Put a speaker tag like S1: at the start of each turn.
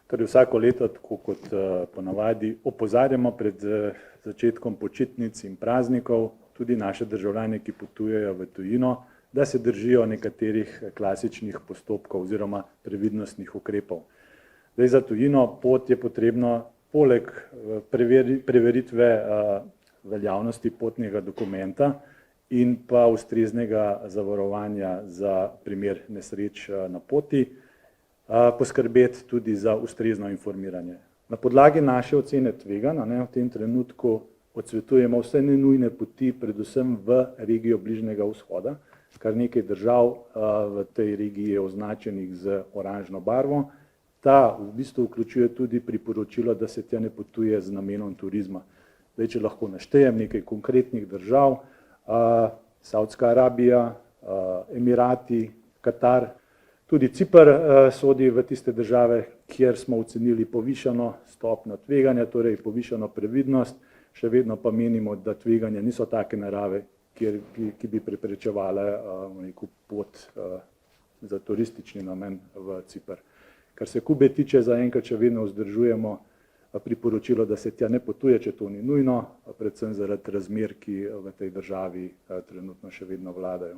S1: Torej vsako leto, tako kot ponavadi, opozarjamo pred začetkom počitnic in praznikov tudi naše državljane, ki potujejo v tujino, da se držijo nekaterih klasičnih postopkov oziroma previdnostnih ukrepov. Zdaj, za tujino pot je potrebno poleg preveritve veljavnosti potnega dokumenta in pa ustreznega zavarovanja za primer nesreč na poti, poskrbeti tudi za ustrezno informiranje. Na podlagi naše ocene tveganj v tem trenutku odsvetujemo vse nenujne poti, predvsem v regijo Bližnjega vzhoda, kar nekaj držav v tej regiji je označenih z oranžno barvo. Ta v bistvu vključuje tudi priporočilo, da se tja ne potuje z namenom turizma. Zdaj, če lahko naštejem nekaj konkretnih držav, Saudska Arabija, Emirati, Katar, tudi Ciper sodi v tiste države, kjer smo ocenili povišano stopnjo tveganja, torej povišano previdnost, še vedno pa menimo, da tveganja niso take narave, ki bi preprečevale pot za turistični namen v Ciper. Kar se Kube tiče, zaenkrat še vedno vzdržujemo priporočilo, da se tja ne potuje, če to ni nujno, predvsem zaradi razmer, ki v tej državi trenutno še vedno vladajo.